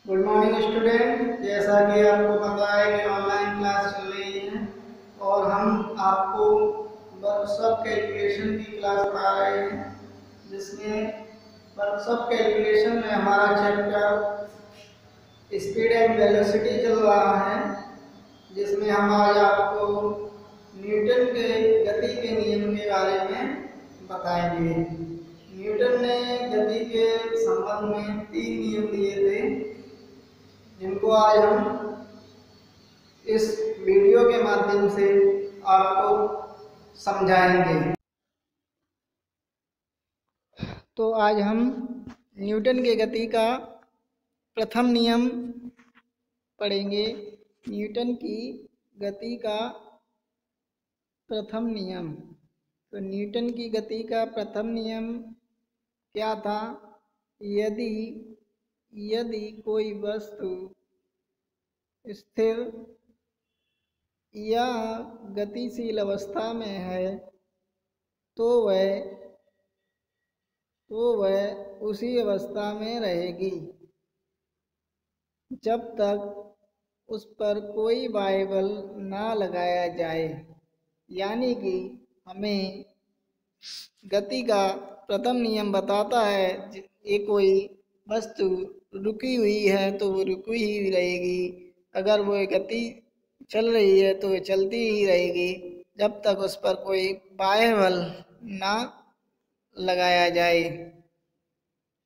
Good morning student. जैसा कि आपको पता है कि ऑनलाइन क्लास चल रही है और हम आपको वर्कशॉप कैलकुलेशन की क्लास पढ़ा रहे हैं, जिसमें वर्कशॉप कैलकुलेशन में हमारा चैप्टर स्पीड एंड वेलोसिटी चल रहा है, जिसमें हम आज आपको न्यूटन के गति के नियम के बारे में बताएंगे। न्यूटन ने गति के संबंध में 3 नियम दिए थे, जिनको आज हम इस वीडियो के माध्यम से आपको समझाएंगे। तो आज हम न्यूटन के गति का प्रथम नियम पढ़ेंगे। न्यूटन की गति का प्रथम नियम। तो न्यूटन की गति का प्रथम नियम क्या था? यदि यदि कोई वस्तु स्थिर या गतिशील अवस्था में है तो वह उसी अवस्था में रहेगी जब तक उस पर कोई वायु बल ना लगाया जाए। यानी कि हमें गति का प्रथम नियम बताता है ये कोई वस्तु रुकी हुई है तो वो रुकी ही रहेगी, अगर वो गति चल रही है तो वो चलती ही रहेगी जब तक उस पर कोई बाह्य बल ना लगाया जाए।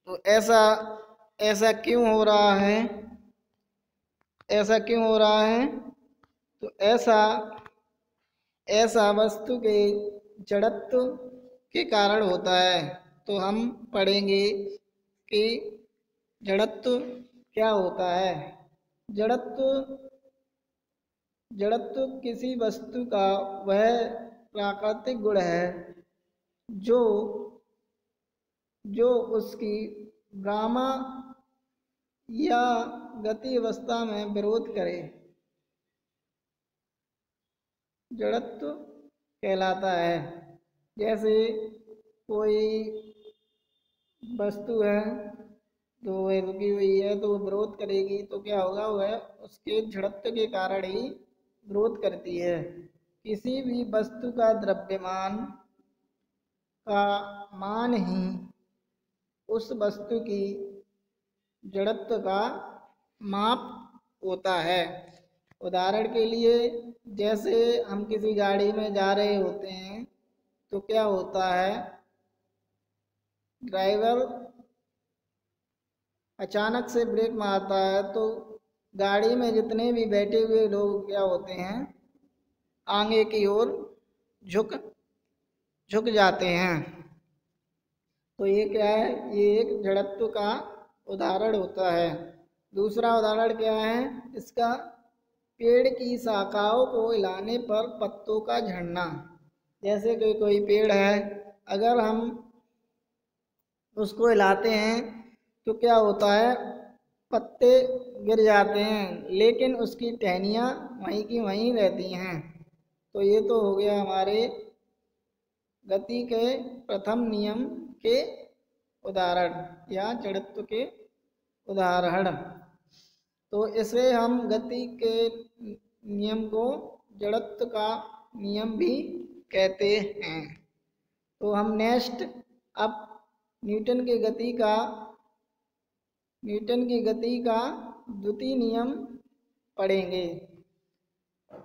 तो ऐसा ऐसा क्यों हो रहा है? ऐसा क्यों हो रहा है? तो ऐसा ऐसा वस्तु के जड़त्व के कारण होता है। तो हम पढ़ेंगे कि जड़त्व क्या होता है। जड़त्व जड़त्व किसी वस्तु का वह प्राकृतिक गुण है जो जो उसकी गामा या गति अवस्था में विरोध करे, जड़त्व कहलाता है। जैसे कोई वस्तु है तो वह रुकी हुई है तो वो विरोध करेगी, तो क्या होगा? वह उसके जड़त्व के कारण ही विरोध करती है। किसी भी वस्तु का द्रव्यमान का मान ही उस वस्तु की जड़त्व का माप होता है। उदाहरण के लिए, जैसे हम किसी गाड़ी में जा रहे होते हैं तो क्या होता है? ड्राइवर अचानक से ब्रेक मारता है तो गाड़ी में जितने भी बैठे हुए लोग क्या होते हैं? आगे की ओर झुक झुक जाते हैं। तो ये क्या है? ये एक जड़त्व का उदाहरण होता है। दूसरा उदाहरण क्या है इसका? पेड़ की शाखाओं को हिलाने पर पत्तों का झड़ना। जैसे कि कोई पेड़ है, अगर हम उसको हिलाते हैं तो क्या होता है? पत्ते गिर जाते हैं, लेकिन उसकी टहनियाँ वहीं की वहीं रहती हैं। तो ये तो हो गया हमारे गति के प्रथम नियम के उदाहरण या जड़त्व के उदाहरण। तो इसे हम गति के नियम को जड़त्व का नियम भी कहते हैं। तो हम नेक्स्ट अब न्यूटन की गति का द्वितीय नियम पढ़ेंगे।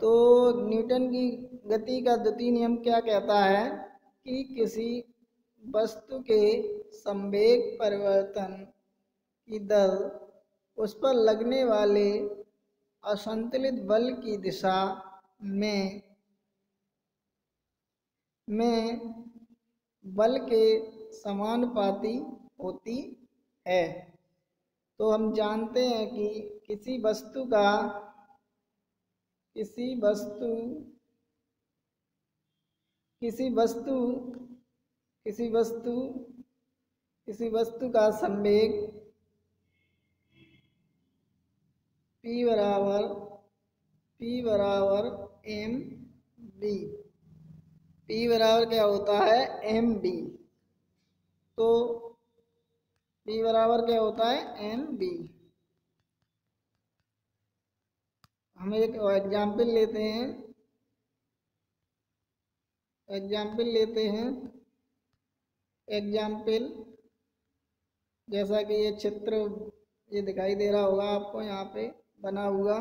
तो न्यूटन की गति का द्वितीय नियम क्या कहता है कि किसी वस्तु के संवेग परिवर्तन की दर उस पर लगने वाले असंतुलित बल की दिशा में बल के समानुपाती होती है। तो हम जानते हैं कि किसी वस्तु का संवेग P बराबर एम बी। P बराबर क्या होता है? M B. तो P बराबर क्या होता है? M B. हम एक एग्जाम्पल लेते हैं। एग्जाम्पल जैसा कि ये चित्र ये दिखाई दे रहा होगा आपको, यहाँ पे बना हुआ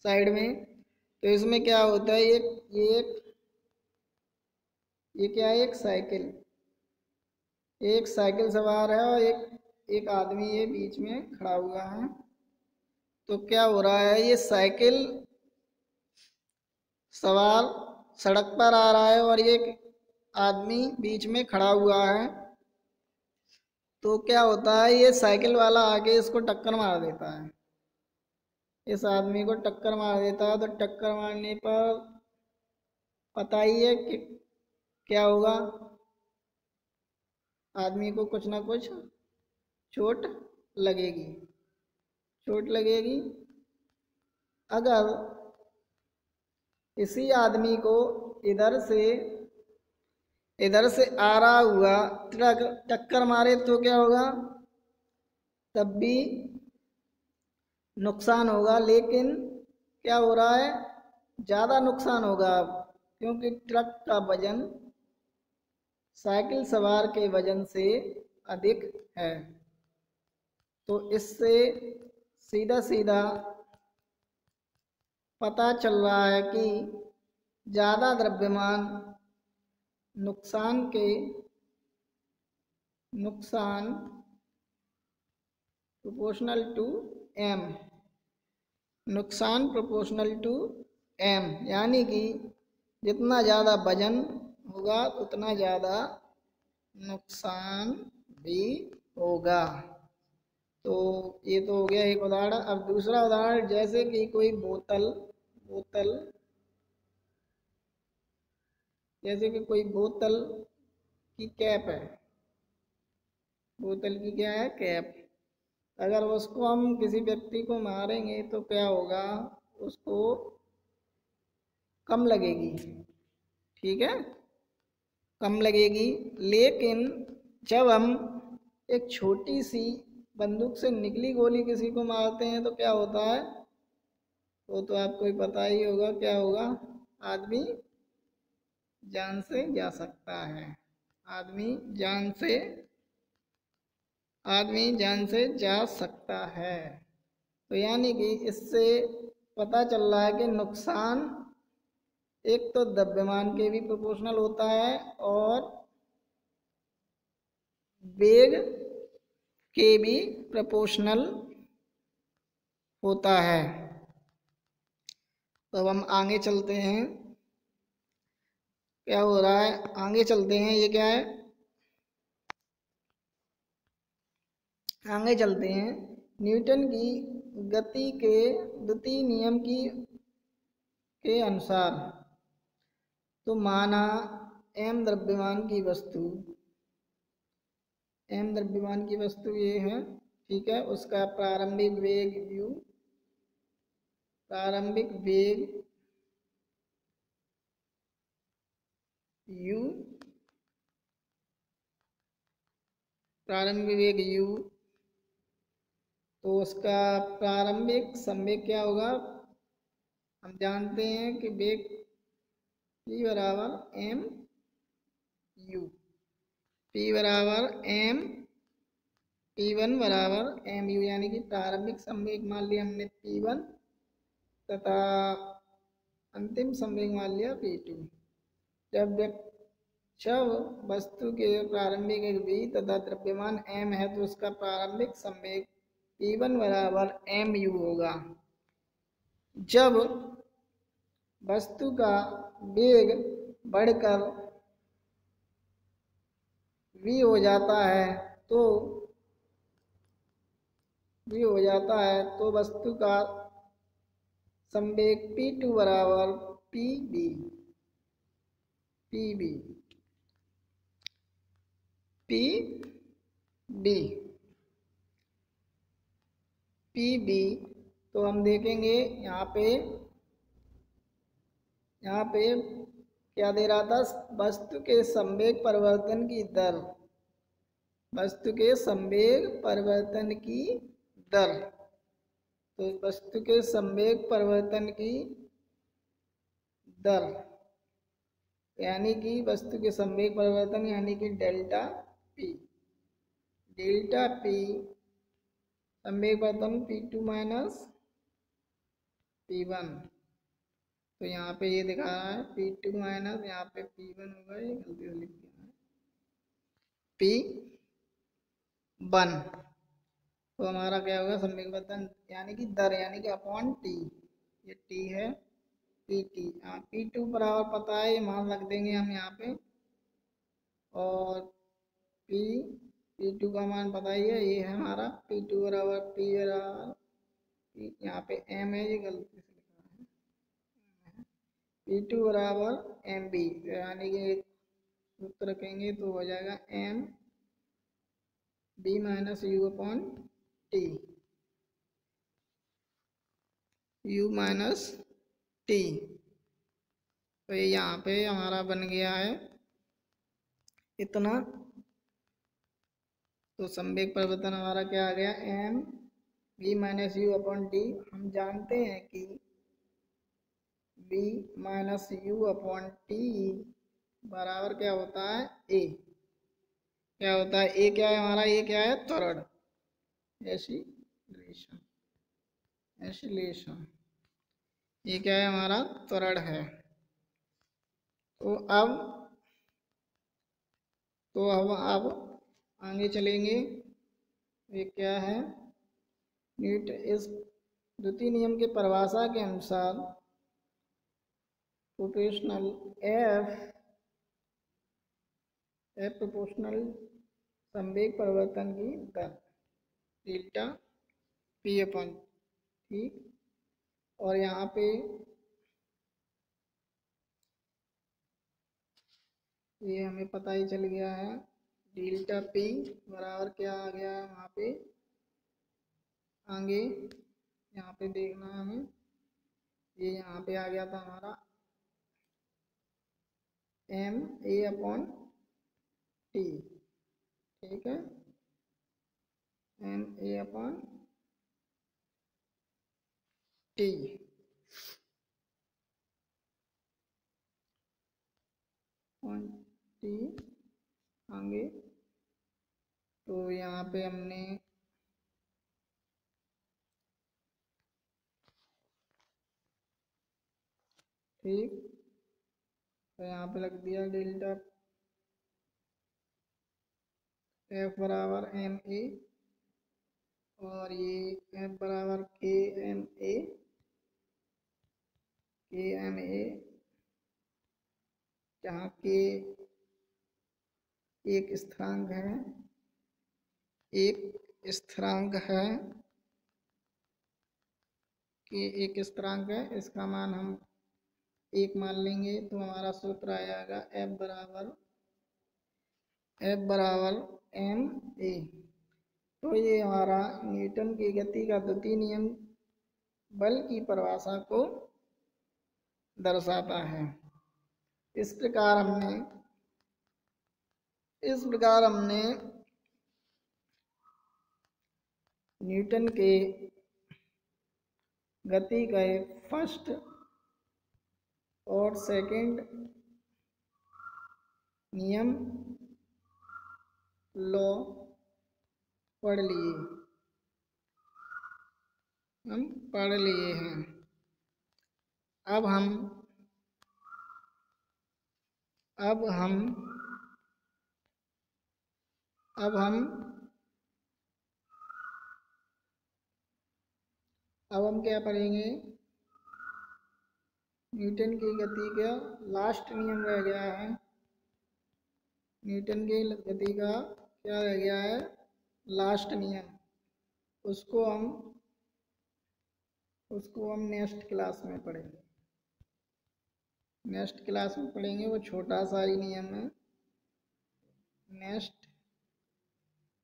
साइड में। तो इसमें क्या होता है, ये क्या है, एक साइकिल सवार है और एक आदमी ये बीच में खड़ा हुआ है। तो क्या हो रहा है, ये साइकिल सवार सड़क पर आ रहा है और ये आदमी बीच में खड़ा हुआ है। तो क्या होता है, ये साइकिल वाला आके इसको टक्कर मार देता है, इस आदमी को टक्कर मार देता है। तो टक्कर मारने पर पता ही है कि क्या होगा, आदमी को कुछ ना कुछ चोट लगेगी। अगर इसी आदमी को इधर से आ रहा हुआ ट्रक टक्कर मारे तो क्या होगा, तब भी नुकसान होगा। लेकिन क्या हो रहा है, ज़्यादा नुकसान होगा अब, क्योंकि ट्रक का वजन साइकिल सवार के वजन से अधिक है। तो इससे सीधा सीधा पता चल रहा है कि ज़्यादा द्रव्यमान नुकसान प्रोपोर्शनल टू एम, नुकसान प्रोपोर्शनल टू एम, यानी कि जितना ज़्यादा वजन होगा उतना ज़्यादा नुकसान भी होगा। तो ये तो हो गया एक उदाहरण। अब दूसरा उदाहरण, जैसे कि कोई बोतल जैसे कि कोई बोतल की कैप है, बोतल की क्या है, कैप। अगर उसको हम किसी व्यक्ति को मारेंगे तो क्या होगा, उसको कम लगेगी, ठीक है, कम लगेगी। लेकिन जब हम एक छोटी सी बंदूक से निकली गोली किसी को मारते हैं तो क्या होता है, वो तो आपको ही पता ही होगा, क्या होगा, आदमी जान से जा सकता है, आदमी जान से जा सकता है। तो यानी कि इससे पता चल रहा है कि नुकसान एक तो द्रव्यमान के भी प्रोपोर्शनल होता है और वेग के भी प्रोपोर्शनल होता है। तो अब हम आगे चलते हैं, क्या हो रहा है, आगे चलते हैं। ये क्या है, आगे चलते हैं। न्यूटन की गति के द्वितीय नियम के अनुसार, तो माना एम द्रव्यमान की वस्तु ये है, ठीक है। उसका प्रारंभिक वेग u, प्रारंभिक वेग u, तो उसका प्रारंभिक संवेग क्या होगा, हम जानते हैं कि वेग p बराबर m u, p बराबर m, p1 बराबर m u, यानी कि प्रारंभिक संवेग मान लिया हमने p1 तथा अंतिम संवेग मान लिया p2। जब वस्तु के प्रारंभिक वेग v तथा द्रव्यमान m है तो उसका प्रारंभिक संवेग p1 बराबर m u होगा। जब वस्तु का वेग बढ़कर v हो जाता है तो वस्तु का संवेग p2 बराबर pb तो हम देखेंगे यहाँ पे क्या दे रहा था, वस्तु के संवेग परिवर्तन की दर, तो वस्तु के संवेग परिवर्तन की दर, यानी कि वस्तु के संवेग परिवर्तन यानी कि डेल्टा पी। डेल्टा पी संवेग परिवर्तन P2 माइनस P1। तो यहाँ पे ये दिखा रहा है P2 माइनस, यहाँ पे P1 होगा, ये गलती से लिख दिया है P1। तो हमारा क्या होगा संवेग परिवर्तन यानी कि दर, यानी कि अपॉन टी, ये टी है P2। P2 बराबर पता है, ये मान रख देंगे हम यहाँ पे, और P2 का मान पता ही है, ये है हमारा P2 बराबर P बराबर, यहाँ पे M है, ये गलती से लिखा है, P2 बराबर MB, यानी कि सूत्र रखेंगे तो हो जाएगा MB minus U upon T, U minus T. तो ये यहाँ पे हमारा बन गया है इतना। तो संवेग परिवर्तन हमारा क्या आ गया, MB minus U upon T. हम जानते हैं कि B minus U upon T बराबर क्या होता है, A। क्या होता है A, क्या है हमारा, A क्या है, त्वरण, एसिलेशन, एसिलेशन, ये क्या है हमारा, त्वरण है। तो अब आगे चलेंगे। ये क्या है, इस द्वितीय नियम के परिभाषा के अनुसार प्रोपोर्शनल F प्रोपोर्शनल संवेग परिवर्तन की दर डेल्टा P अपन, ठीक। और यहाँ पे ये हमें पता ही चल गया है, डेल्टा P बराबर क्या आ गया है वहाँ पे, आगे यहाँ पे देखना है हमें, ये यहाँ पे आ गया था हमारा MA अपॉन टी, ठीक है, MA अपॉन टी। टी आगे, तो यहाँ पे हमने ठीक, तो यहाँ पे लग दिया डेल्टा F बराबर MA, और ये F बराबर KMA, जहाँ K एक स्थिरांक है, एक स्थिरांक है, कि एक स्थिरांक है, इसका मान हम एक मान लेंगे तो हमारा सूत्र आ जाएगा F बराबर MA। तो ये हमारा न्यूटन की गति का द्वितीय नियम बल की परिभाषा को दर्शाता है। इस प्रकार हमने न्यूटन के गति का फर्स्ट और सेकंड नियम लॉ पढ़ लिए, हम पढ़ लिए हैं। अब हम क्या पढ़ेंगे, न्यूटन की गति का लास्ट नियम रह गया है, न्यूटन की गति का क्या रह गया है, लास्ट नियम। उसको हम नेक्स्ट क्लास में पढ़ेंगे, नेक्स्ट क्लास में पढ़ेंगे। वो छोटा सा ही नियम है।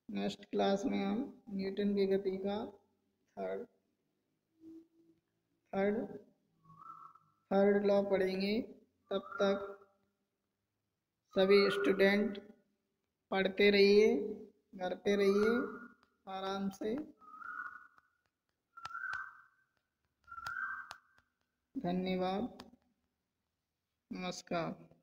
नेक्स्ट क्लास में हम न्यूटन की गति का थर्ड लॉ पढ़ेंगे। तब तक सभी स्टूडेंट पढ़ते रहिए, घर पे रहिए आराम से। धन्यवाद। नमस्कार।